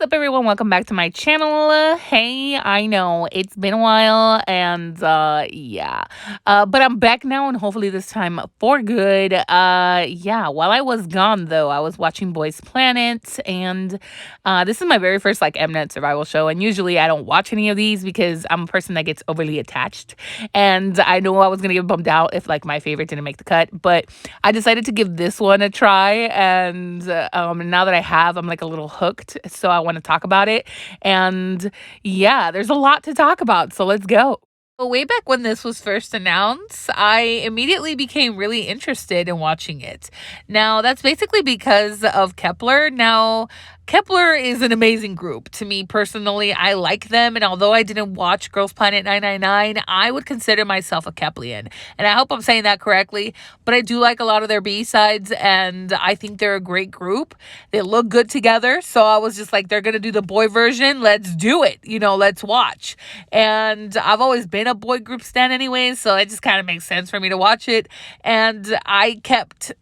What's up, everyone? Welcome back to my channel. Hey, I know it's been a while, and but I'm back now, and hopefully this time for good. While I was gone, though, I was watching Boys Planet, and this is my very first Mnet survival show. And usually I don't watch any of these because I'm a person that gets overly attached, and I know I was gonna get bummed out if my favorite didn't make the cut, but I decided to give this one a try, and now that I have, I'm a little hooked. So I want to talk about it. And yeah, there's a lot to talk about. So let's go. Well, way back when this was first announced, I immediately became really interested in watching it. Now, that's basically because of Kepler. Now, Kepler is an amazing group. To me personally, I like them. And although I didn't watch Girls Planet 999, I would consider myself a Keplian. And I hope I'm saying that correctly. But I do like a lot of their B-sides. And I think they're a great group. They look good together. So I was just they're going to do the boy version. Let's do it. Let's watch. And I've always been a boy group stan anyways. So it just kind of makes sense for me to watch it. And I kept,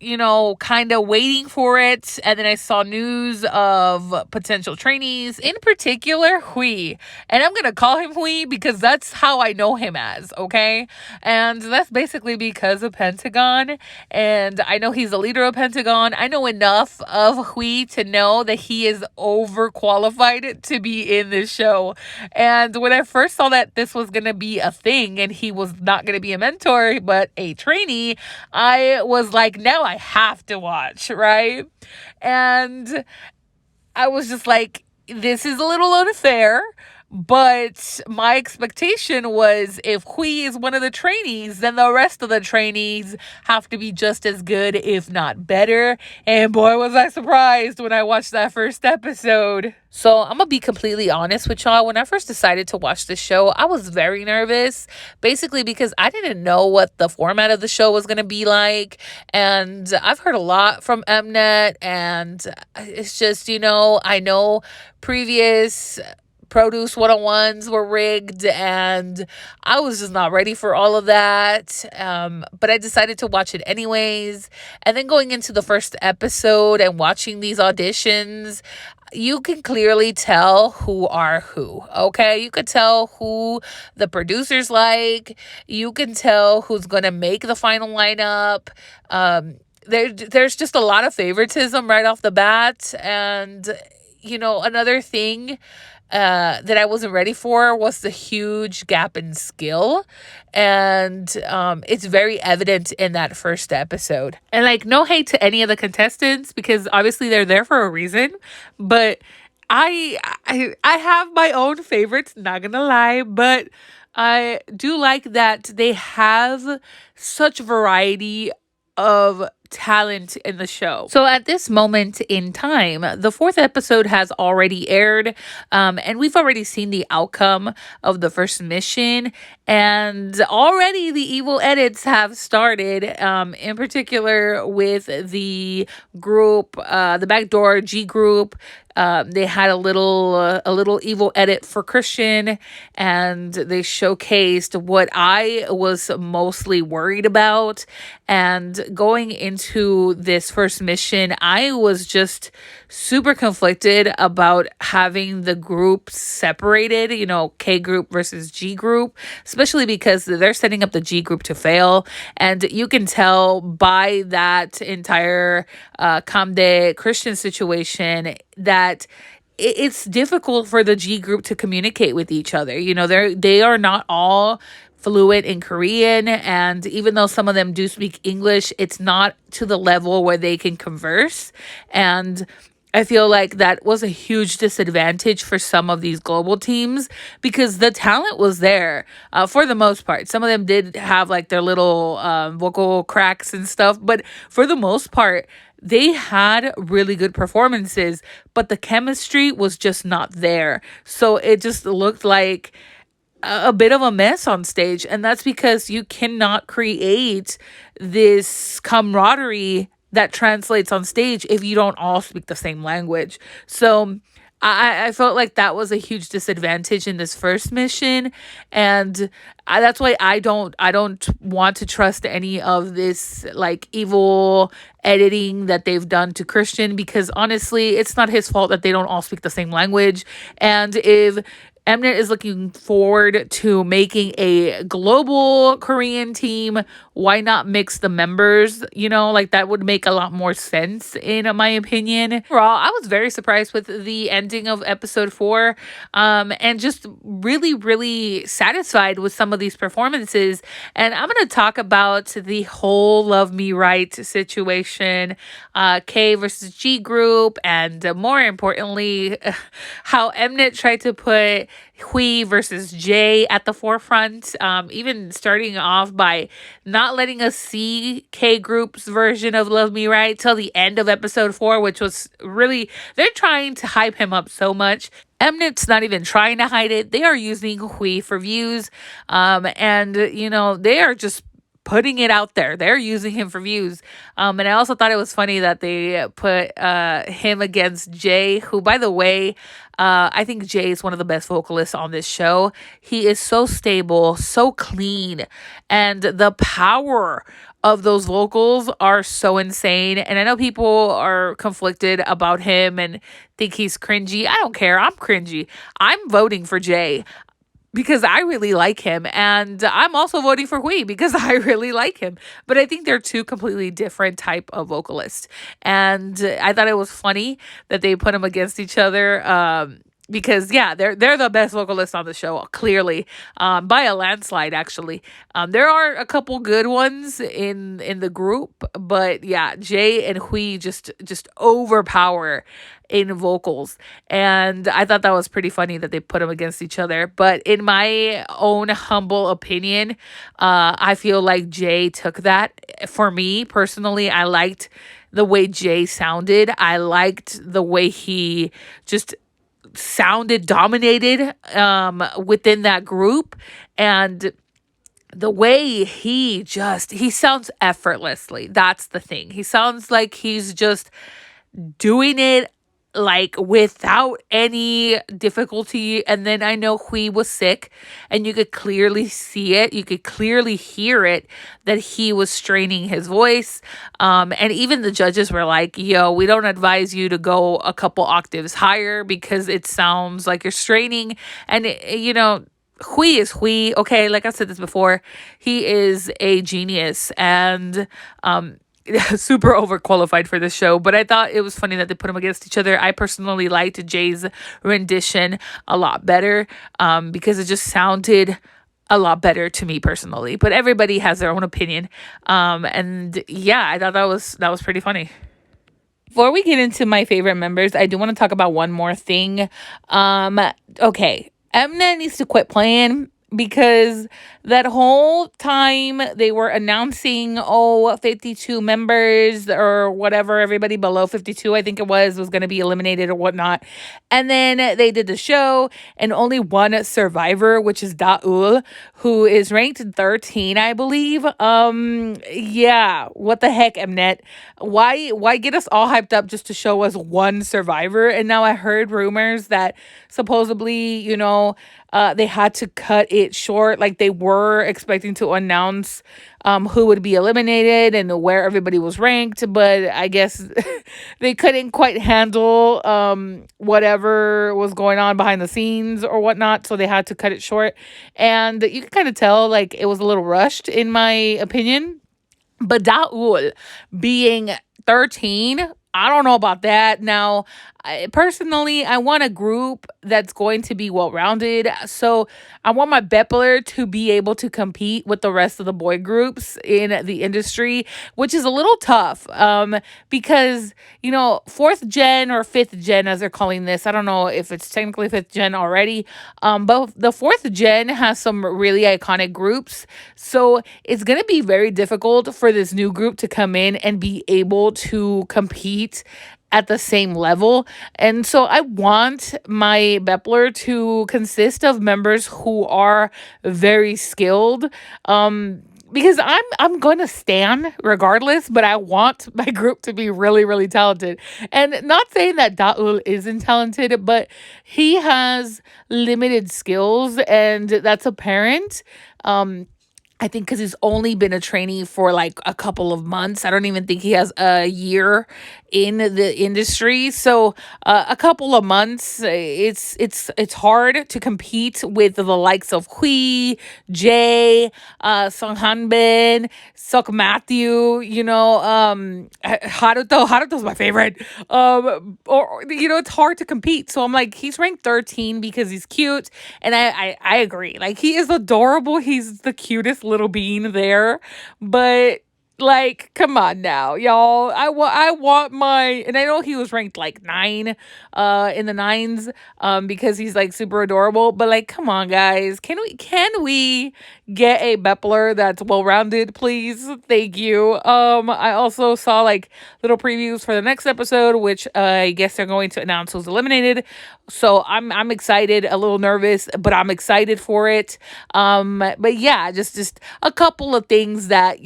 kind of waiting for it. And then I saw news of potential trainees, in particular Hui, and I'm gonna call him Hui because that's how I know him as, okay? And that's basically because of Pentagon, and I know he's the leader of Pentagon. I know enough of Hui to know that he is overqualified to be in this show. And when I first saw that this was gonna be a thing and he was not gonna be a mentor but a trainee, I was now I have to watch, right? And I was just this is a little unfair, but my expectation was if Hui is one of the trainees, then the rest of the trainees have to be just as good, if not better. And boy, was I surprised when I watched that first episode. So I'm gonna be completely honest with y'all. When I first decided to watch the show, I was very nervous, basically because I didn't know what the format of the show was gonna be like. And I've heard a lot from Mnet, and it's just, I know previous produce 101s were rigged, and I was just not ready for all of that. But I decided to watch it anyways. And then going into the first episode and watching these auditions, you can clearly tell who are who, okay? You could tell who the producers like. You can tell who's going to make the final lineup. There's just a lot of favoritism right off the bat. And, another thing that I wasn't ready for was the huge gap in skill. And it's very evident in that first episode. And no hate to any of the contestants, because obviously they're there for a reason. But I have my own favorites, not gonna lie, but I do like that they have such variety of talent in the show. So at this moment in time, the fourth episode has already aired, and we've already seen the outcome of the first mission, and already the evil edits have started, in particular with the group, the Backdoor G group. They had a little evil edit for Christian, and they showcased what I was mostly worried about. And going into this first mission, I was just super conflicted about having the groups separated, K group versus G group, especially because they're setting up the G group to fail. And you can tell by that entire Kamde Christian situation that it's difficult for the G group to communicate with each other. They are not all fluent in Korean, and even though some of them do speak English, it's not to the level where they can converse. And I feel like that was a huge disadvantage for some of these global teams, because the talent was there for the most part. Some of them did have their little vocal cracks and stuff, but for the most part, they had really good performances, but the chemistry was just not there. So it just looked like a bit of a mess on stage. And that's because you cannot create this camaraderie that translates on stage if you don't all speak the same language. So I felt like that was a huge disadvantage in this first mission, and that's why I don't want to trust any of this like evil editing that they've done to Christian, because honestly, it's not his fault that they don't all speak the same language. And if Mnet is looking forward to making a global Korean team, why not mix the members? Like that would make a lot more sense, in my opinion. Overall, I was very surprised with the ending of episode 4, and just really, really satisfied with some of these performances. And I'm going to talk about the whole Love Me Right situation, K versus G group, and more importantly, how Mnet tried to put Hui versus Jay at the forefront, even starting off by not letting us see K Group's version of Love Me Right till the end of episode 4, which was really, they're trying to hype him up so much. Mnet's not even trying to hide it. They are using Hui for views, and they are just putting it out there. They're using him for views. And I also thought it was funny that they put him against Jay, who, by the way, I think Jay is one of the best vocalists on this show. He is so stable, so clean, and the power of those vocals are so insane. And I know people are conflicted about him and think he's cringy. I don't care. I'm cringy. I'm voting for Jay because I really like him. And I'm also voting for Hui because I really like him. But I think they're two completely different type of vocalists. And I thought it was funny that they put them against each other. Because yeah, they're the best vocalists on the show, clearly, by a landslide. Actually, there are a couple good ones in the group, but yeah, Jay and Hui just overpower in vocals, and I thought that was pretty funny that they put them against each other. But in my own humble opinion, I feel like Jay took that. For me personally, I liked the way Jay sounded. I liked the way he just sounded dominated within that group, and the way he sounds effortlessly. That's the thing. He sounds like he's just doing it like without any difficulty. And then I know Hui was sick, and you could clearly see it, you could clearly hear it, that he was straining his voice. And even the judges were like, yo, we don't advise you to go a couple octaves higher because it sounds like you're straining. And Hui is Hui. Okay, like I said this before, he is a genius, and super overqualified for this show. But I thought it was funny that they put them against each other. I personally liked Jay's rendition a lot better, because it just sounded a lot better to me personally. But everybody has their own opinion, and yeah, I thought that was pretty funny. Before we get into my favorite members, I do want to talk about one more thing. Okay, Mnet needs to quit playing, because that whole time they were announcing, 52 members or whatever, everybody below 52, I think it was going to be eliminated or whatnot. And then they did the show, and only one survivor, which is Daul, who is ranked 13, I believe. Yeah, what the heck, Mnet? Why get us all hyped up just to show us one survivor? And now I heard rumors that supposedly, they had to cut it short. Like they were expecting to announce who would be eliminated and where everybody was ranked, but I guess they couldn't quite handle whatever was going on behind the scenes or whatnot, so they had to cut it short. And you can kind of tell like it was a little rushed, in my opinion. But Daul being 13, I don't know about that. Now, personally, I want a group that's going to be well-rounded. So I want my Bepler to be able to compete with the rest of the boy groups in the industry, which is a little tough, because, fourth gen or fifth gen, as they're calling this, I don't know if it's technically fifth gen already, but the fourth gen has some really iconic groups. So it's going to be very difficult for this new group to come in and be able to compete at the same level. And so I want my Bepler to consist of members who are very skilled, because I'm gonna stan regardless, but I want my group to be really, really talented. And not saying that Daul isn't talented, but he has limited skills, and that's apparent. Um, I think because he's only been a trainee for like a couple of months. I don't even think he has a year in the industry. So a couple of months, it's hard to compete with the likes of Hui, Jay, Song Hanbin, Sok Matthew. Haruto. Haruto's my favorite. Or it's hard to compete. So I'm like, he's ranked 13 because he's cute, and I agree. Like, he is adorable. He's the cutest little bean there. But like, come on now, y'all. I want my, and I know he was ranked like 9 in the nines because he's like super adorable. But like, come on, guys. Can we get a Bepler that's well rounded, please? Thank you. I also saw like little previews for the next episode, which I guess they're going to announce who's eliminated. So I'm excited, a little nervous, but I'm excited for it. But yeah, just a couple of things that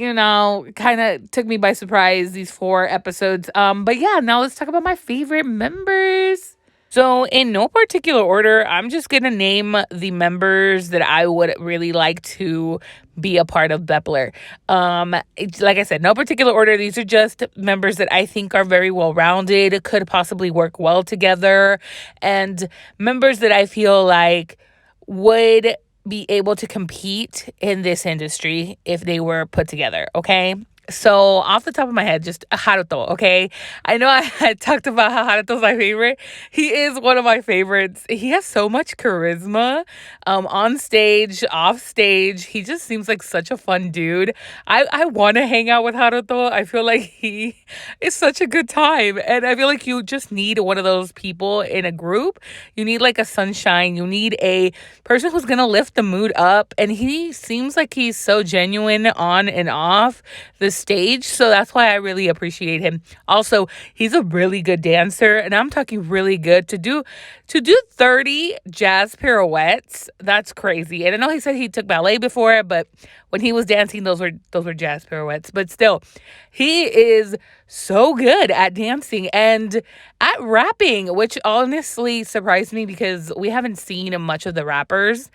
kind of took me by surprise, these 4 episodes. But yeah, now let's talk about my favorite members. So, in no particular order, I'm just going to name the members that I would really like to be a part of Bepler. Like I said, no particular order. These are just members that I think are very well rounded, could possibly work well together, and members that I feel like would be able to compete in this industry if they were put together. Okay. So, off the top of my head, just Haruto, okay? I know I had talked about how Haruto's my favorite. He is one of my favorites. He has so much charisma, on stage, off stage. He just seems like such a fun dude. I want to hang out with Haruto. I feel like he is such a good time. And I feel like you just need one of those people in a group. You need like a sunshine. You need a person who's going to lift the mood up. And he seems like he's so genuine on and off the stage, so that's why I really appreciate him. Also, he's a really good dancer, and I'm talking really good. To do 30 jazz pirouettes, that's crazy. And I know he said he took ballet before, but when he was dancing, those were jazz pirouettes. But still, he is so good at dancing and at rapping, which honestly surprised me because we haven't seen much of the rappers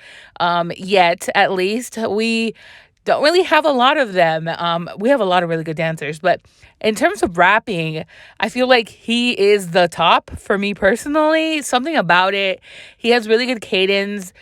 yet. At least we don't really have a lot of them. We have a lot of really good dancers, but in terms of rapping, I feel like he is the top for me personally. Something about it. He has really good cadence.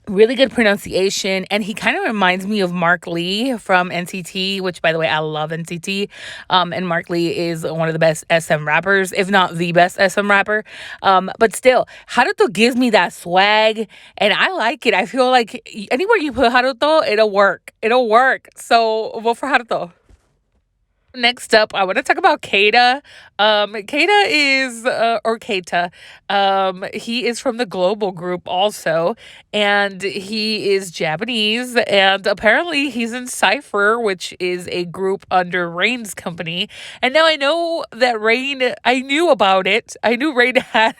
Really good pronunciation, and he kind of reminds me of Mark Lee from NCT, which, by the way, I love NCT. And Mark Lee is one of the best SM rappers, if not the best SM rapper. But still, Haruto gives me that swag, and I like it. I feel like anywhere you put Haruto, it'll work. It'll work. So vote for Haruto. Next up, I want to talk about Keita. Keita is, or Keita, he is from the Global Group also, and he is Japanese, and apparently he's in Cypher, which is a group under Rain's company. And now I know that I knew about it. I knew Rain had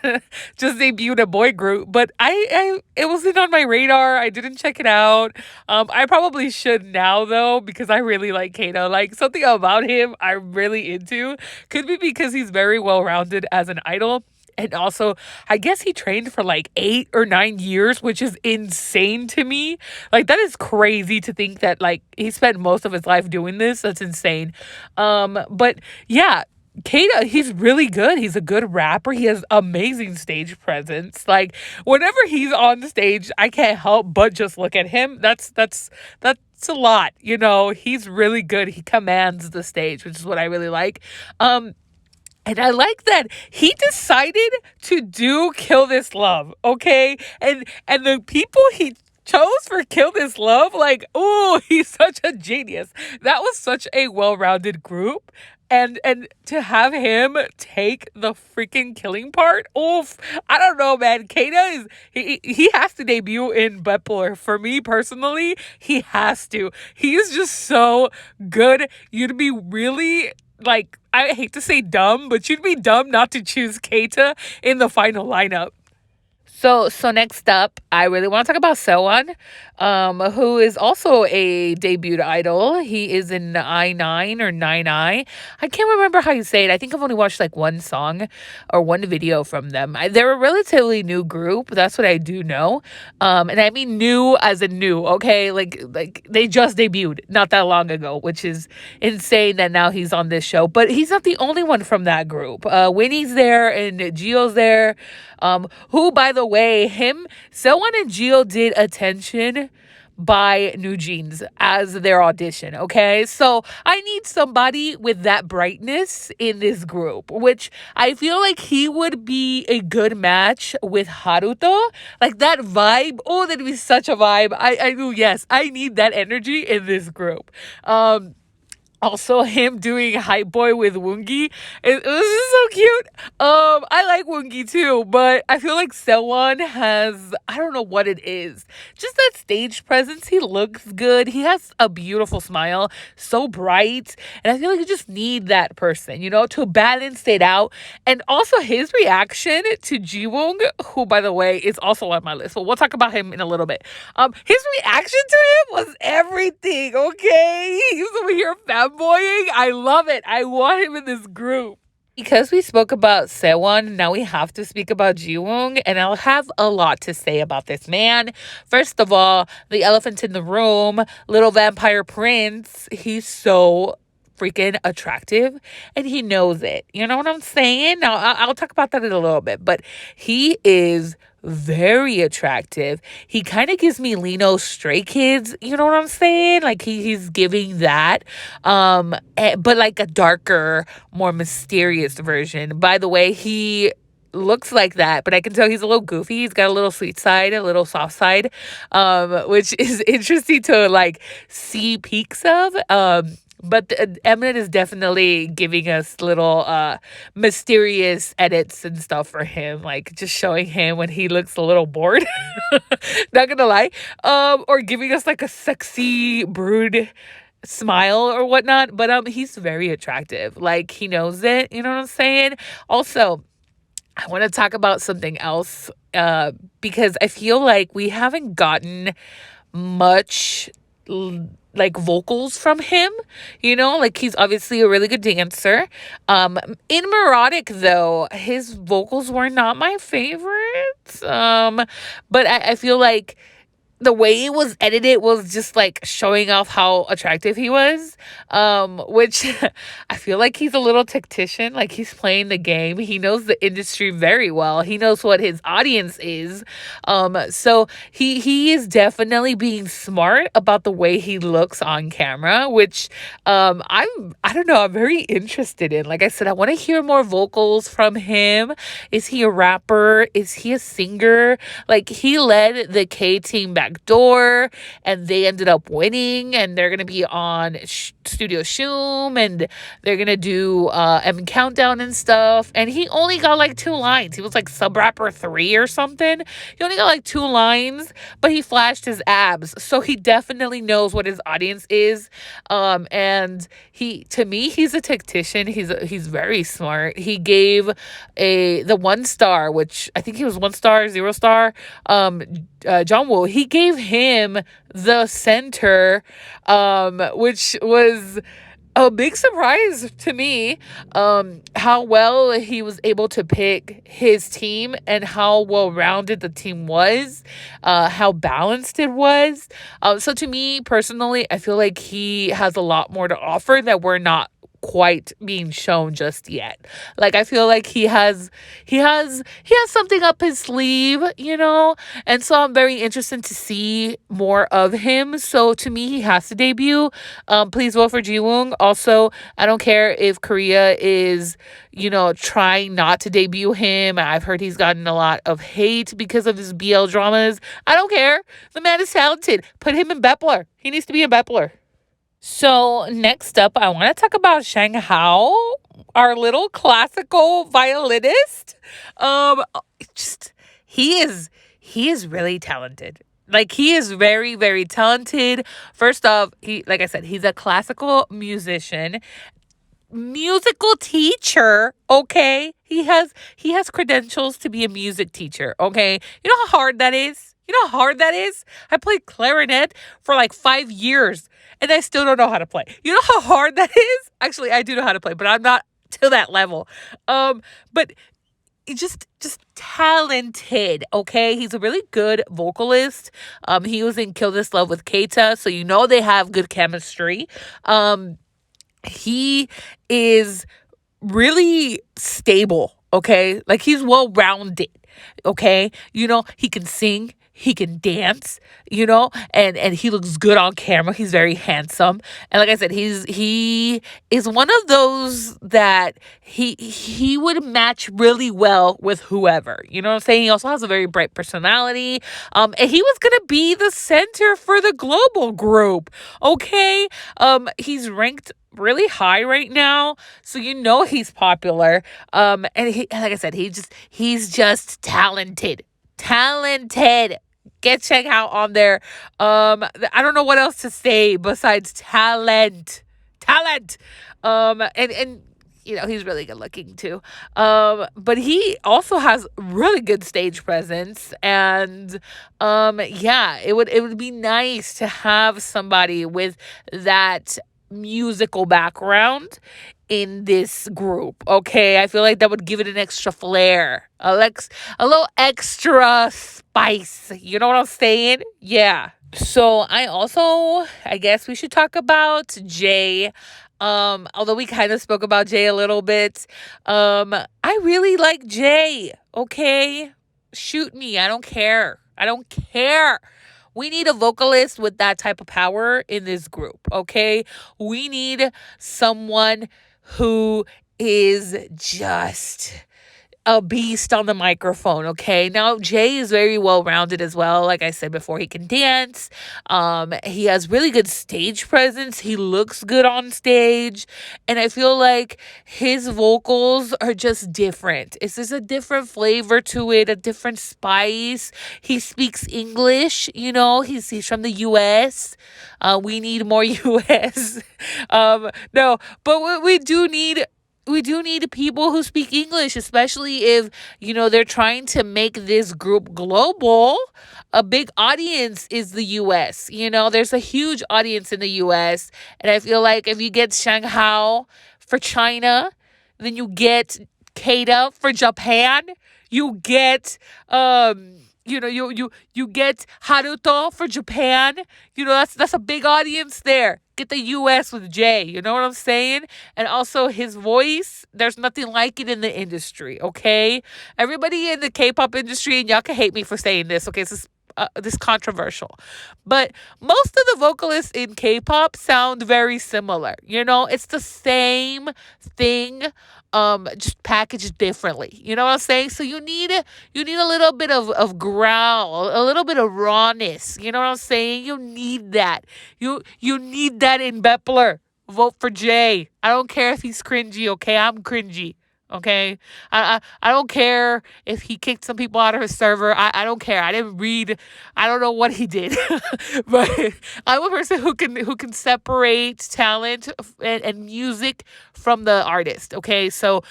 just debuted a boy group, but it wasn't on my radar. I didn't check it out. I probably should now, though, because I really like Keita. Like, something about him I'm really into. Could be because he's very well rounded as an idol. And also, I guess he trained for like 8 or 9 years, which is insane to me. Like, that is crazy to think that like he spent most of his life doing this. That's insane. But yeah, Keita, he's really good. He's a good rapper. He has amazing stage presence. Like, whenever he's on the stage, I can't help but just look at him. That's a lot. He's really good. He commands the stage, which is what I really like. And I like that he decided to do Kill This Love, okay? And the people he chose for Kill This Love, like, oh, he's such a genius. That was such a well-rounded group. And to have him take the freaking killing part, oof, I don't know, man. Keita he has to debut in Bepler. For me personally, he has to. He's just so good. You'd be really, like, I hate to say dumb, but you'd be dumb not to choose Keita in the final lineup. So next up, I really want to talk about Sewon, who is also a debut idol. He is in I9 or 9I. I can't remember how you say it. I think I've only watched like one song or one video from them. They're a relatively new group. That's what I do know. And I mean new as in new, okay? Like they just debuted not that long ago, which is insane that now he's on this show. But he's not the only one from that group. Winnie's there and Gio's there. Who, by the way, Sewon and Gio did Attention by New Jeans as their audition, okay? So I need somebody with that brightness in this group, which I feel like he would be a good match with Haruto. Like that vibe, oh, that'd be such a vibe. Yes, I need that energy in this group. Also, him doing Hype Boy with Woongi, it was just so cute. I like Woongi too, but I feel like Sewon has, I don't know what it is, just that stage presence. He looks good. He has a beautiful smile, so bright, and I feel like you just need that person, to balance it out. And also his reaction to Jiwoong, who, by the way, is also on my list. So we'll talk about him in a little bit. His reaction to him was everything. Okay, he's over here fanboying. I love it. I want him in this group. Because we spoke about Sewon, now we have to speak about Jiwoong, and I'll have a lot to say about this man. First of all, the elephant in the room, little vampire prince. He's so freaking attractive, and he knows it. You know what I'm saying? Now, I'll talk about that in a little bit, but he is very attractive. He kind of gives me Lino Stray Kids, you know what I'm saying? Like he's giving that, but like a darker, more mysterious version. By the way, he looks like that, but I can tell he's a little goofy. He's got a little sweet side, a little soft side, which is interesting to like see peaks of. But Eminent is definitely giving us little mysterious edits and stuff for him, like just showing him when he looks a little bored. Not gonna lie, or giving us like a sexy brood smile or whatnot. But he's very attractive. Like he knows it. You know what I'm saying? Also, I want to talk about something else because I feel like we haven't gotten much like vocals from him, like he's obviously a really good dancer. In Neurotic though, his vocals were not my favorites. But I feel like the way it was edited was just like showing off how attractive he was, which I feel like he's a little tactician. Like he's playing the game. He knows the industry very well. He knows what his audience is. So he is definitely being smart about the way he looks on camera, which I don't know, I'm very interested in. Like I said, I want to hear more vocals from him. Is he a rapper? Is he a singer? Like he led the K team back door and they ended up winning, and they're gonna be on Studio Shoom, and they're gonna do M Countdown and stuff, and he only got like 2 lines. He was like sub rapper 3 or something. He only got like 2 lines, but he flashed his abs, so he definitely knows what his audience is. And to me he's a tactician. He's very smart. He gave the 1 star, which I think he was 1 star, 0 star, Jungwoo, he gave him the center, which was a big surprise to me, how well he was able to pick his team and how well-rounded the team was, how balanced it was. So to me personally, I feel like he has a lot more to offer that we're not quite being shown just yet. Like I feel like he has something up his sleeve, and so I'm very interested to see more of him. So to me, he has to debut. Please vote for Jiwoong. Also, I don't care if Korea is trying not to debut him. I've heard he's gotten a lot of hate because of his BL dramas. I don't care. The man is talented. Put him in Bepler. He needs to be in Bepler. So next up, I want to talk about Shang Hao, our little classical violinist. Just he is really talented. Like he is very, very talented. First off, like I said, he's a classical musician. musical teacher, okay? He has credentials to be a music teacher, okay? You know how hard that is? You know how hard that is? I played clarinet for like 5 years and I still don't know how to play. You know how hard that is? Actually, I do know how to play, but I'm not to that level. But just talented, okay? He's a really good vocalist. He was in Kill This Love with Keita, so you know they have good chemistry. He is really stable, okay? Like he's well rounded, okay? You know, he can sing, he can dance, you know, and he looks good on camera. He's very handsome. And like I said, he is one of those that he would match really well with whoever. You know what I'm saying? He also has a very bright personality. And he was gonna be the center for the global group. Okay. He's ranked really high right now, so you know he's popular. And like I said, he's just talented. Get check out on there. I don't know what else to say besides talent. And you know, he's really good looking too. But he also has really good stage presence. And yeah, it would be nice to have somebody with that musical background in this group. Okay, I feel like that would give it an extra flair, a little extra spice. You know what I'm saying? Yeah. So I guess we should talk about Jay. Although we kind of spoke about Jay a little bit. I really like Jay. Okay, shoot me. I don't care. We need a vocalist with that type of power in this group, okay? We need someone who is just a beast on the microphone, okay? Now, Jay is very well-rounded as well. Like I said before, he can dance. He has really good stage presence. He looks good on stage. And I feel like his vocals are just different. It's just a different flavor to it, a different spice. He speaks English, you know. He's from the U.S. We need more U.S. No, but we do need people who speak English, especially if, you know, they're trying to make this group global. A big audience is the US. You know, there's a huge audience in the US. And I feel like if you get Shanghai for China, then you get Keita for Japan, you get you get Haruto for Japan. You know, that's a big audience there. Get the US with Jay, you know what I'm saying? And also his voice, there's nothing like it in the industry, okay? Everybody in the K-pop industry, and y'all can hate me for saying this, okay? This is controversial. But most of the vocalists in K-pop sound very similar. You know, it's the same thing, just packaged differently. You know what I'm saying? So you need a little bit of growl, a little bit of rawness. You know what I'm saying? You need that. You need that in Bepler. Vote for Jay. I don't care if he's cringy, okay? I'm cringy. Okay, I don't care if he kicked some people out of his server. I don't care. I didn't read. I don't know what he did, but I'm a person who can separate talent and music from the artist. Okay, so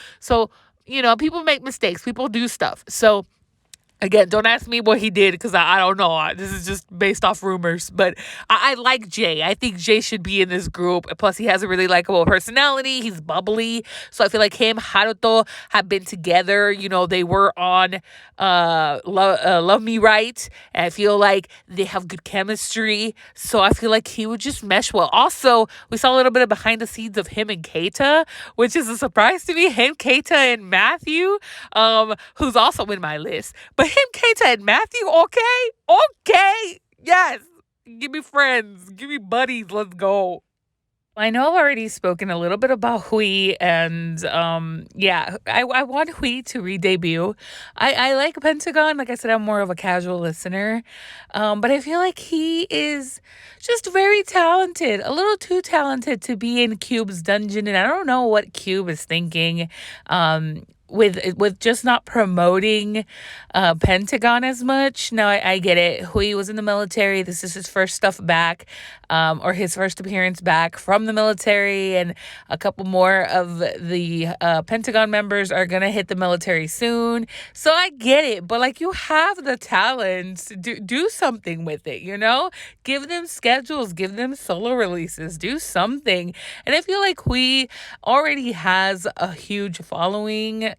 you know, people make mistakes. People do stuff. So again, don't ask me what he did because I don't know. This is just based off rumors. But I like Jay. I think Jay should be in this group. Plus, he has a really likable personality. He's bubbly. So I feel like him, Haruto have been together. You know, they were on Love Me Right. And I feel like they have good chemistry. So I feel like he would just mesh well. Also, we saw a little bit of behind the scenes of him and Keita, which is a surprise to me. Him, Keita, and Matthew, who's also in my list. But him, Keita, and Matthew, okay, yes. Give me friends, give me buddies, let's go. I know I've already spoken a little bit about Hui, and yeah, I want Hui to re-debut. I like Pentagon. Like I said, I'm more of a casual listener, but I feel like he is just very talented, a little too talented to be in Cube's dungeon, and I don't know what Cube is thinking. With just not promoting Pentagon as much. Now I get it. Hui was in the military. This is his first stuff back. or his first appearance back from the military, and a couple more of the Pentagon members are gonna hit the military soon. So I get it, but like, you have the talent, do something with it, Give them schedules, give them solo releases, do something. And I feel like we already has a huge following,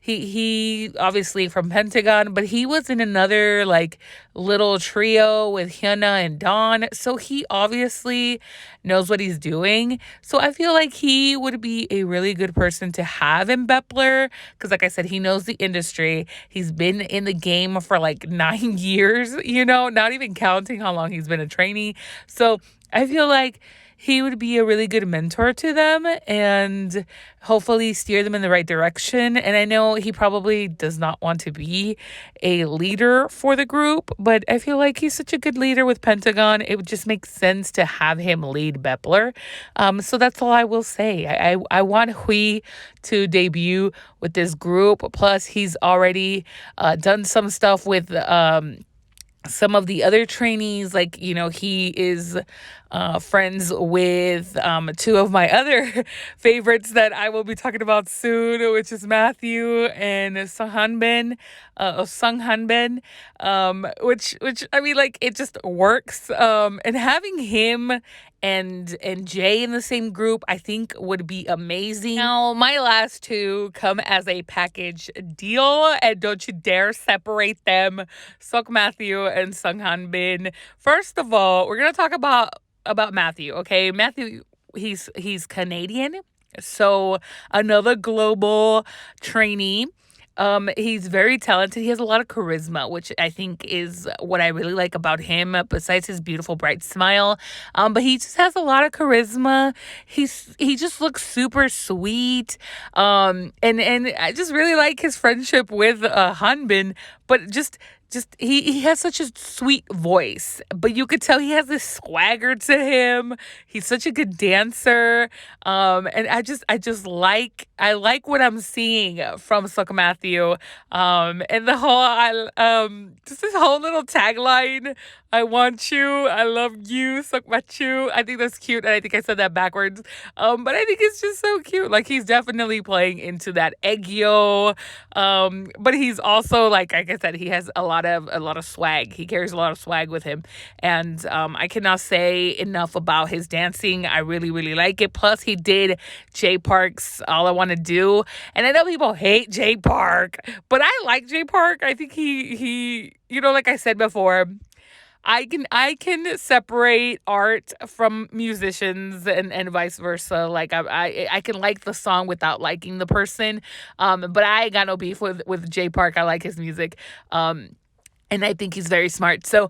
He obviously from Pentagon, but he was in another like little trio with Hyuna and Dawn. So he obviously knows what he's doing. So I feel like he would be a really good person to have in Bepler because, like I said, he knows the industry. He's been in the game for like 9 years, not even counting how long he's been a trainee. So I feel like he would be a really good mentor to them and hopefully steer them in the right direction. And I know he probably does not want to be a leader for the group, but I feel like he's such a good leader with Pentagon. It would just make sense to have him lead Bepler. So that's all I will say. I want Hui to debut with this group. Plus, he's already done some stuff with some of the other trainees. Like, he is friends with two of my other favorites that I will be talking about soon, which is Matthew and Sung Hanbin, which I mean, like, it just works. And having him and Jay in the same group, I think would be amazing. Now, my last two come as a package deal, and don't you dare separate them. Sok Matthew and Sung Hanbin. First of all, we're gonna talk about Matthew, okay? Matthew, he's Canadian, so another global trainee. He's very talented. He has a lot of charisma, which I think is what I really like about him, besides his beautiful, bright smile. But he just has a lot of charisma. He just looks super sweet. And I just really like his friendship with Hanbin, but just he has such a sweet voice, but you could tell he has this swagger to him. He's such a good dancer. And I like what I'm seeing from Sok Matthew. And the whole just this whole little tagline, I want you, I love you, Sok Matthew. I think that's cute, and I think I said that backwards. But I think it's just so cute. Like, he's definitely playing into that Eggyo. But he's also like I said, he has a lot of swag. He carries a lot of swag with him, and I cannot say enough about his dancing. I really, really like it. Plus, he did Jay Park's "All I Want to Do," and I know people hate Jay Park, but I like Jay Park. I think he like I said before, I can separate art from musicians and vice versa. Like, I can like the song without liking the person. But I ain't got no beef with Jay Park. I like his music. And I think he's very smart. So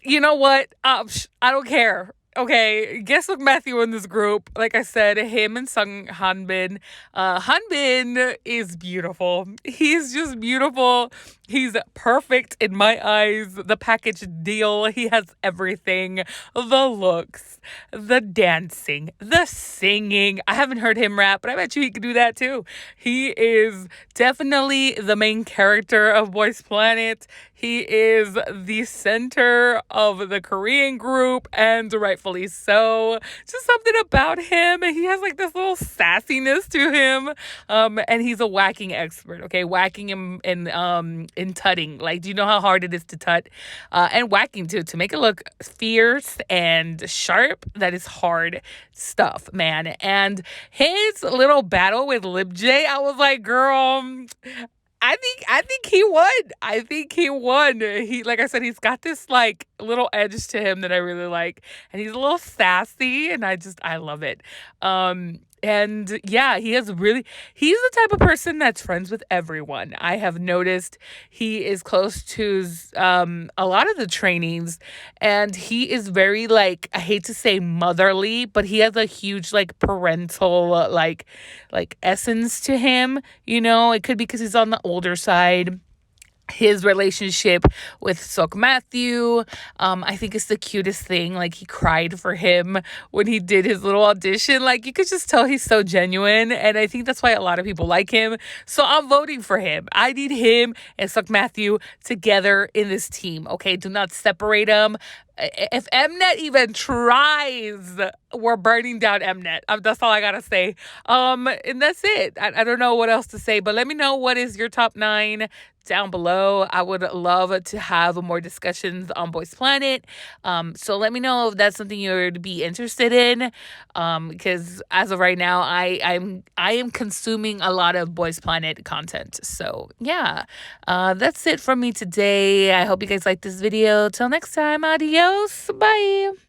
you know what? I don't care. Okay, guess what Matthew in this group? Like I said, him and Sung Hanbin. Hanbin is beautiful. He's just beautiful. He's perfect in my eyes. The package deal. He has everything. The looks, the dancing, the singing. I haven't heard him rap, but I bet you he could do that too. He is definitely the main character of Boys Planet. He is the center of the Korean group, and rightfully so. Just something about him. He has like this little sassiness to him. And he's a whacking expert, okay? Whacking in tutting. Like, do you know how hard it is to tut? And whacking to make it look fierce and sharp. That is hard stuff, man. And his little battle with Lip J, I was like, girl, I think he won. I think he won. He, like I said, he's got this like little edge to him that I really like, and he's a little sassy, and I love it. And yeah, he's the type of person that's friends with everyone. I have noticed he is close to a lot of the trainees, and he is very, like, I hate to say motherly, but he has a huge like parental like essence to him. It could be because he's on the older side. his relationship with Sok Matthew. I think it's the cutest thing. Like, he cried for him when he did his little audition. Like, you could just tell he's so genuine. And I think that's why a lot of people like him. So I'm voting for him. I need him and Sok Matthew together in this team. Okay. Do not separate them. If Mnet even tries, we're burning down Mnet. That's all I gotta say. And that's it. I don't know what else to say, but let me know what is your top 9 down below. I would love to have more discussions on Boys Planet. So let me know if that's something you'd be interested in. Because as of right now, I am consuming a lot of Boys Planet content. So yeah, that's it from me today. I hope you guys liked this video. Till next time, adios. Bye.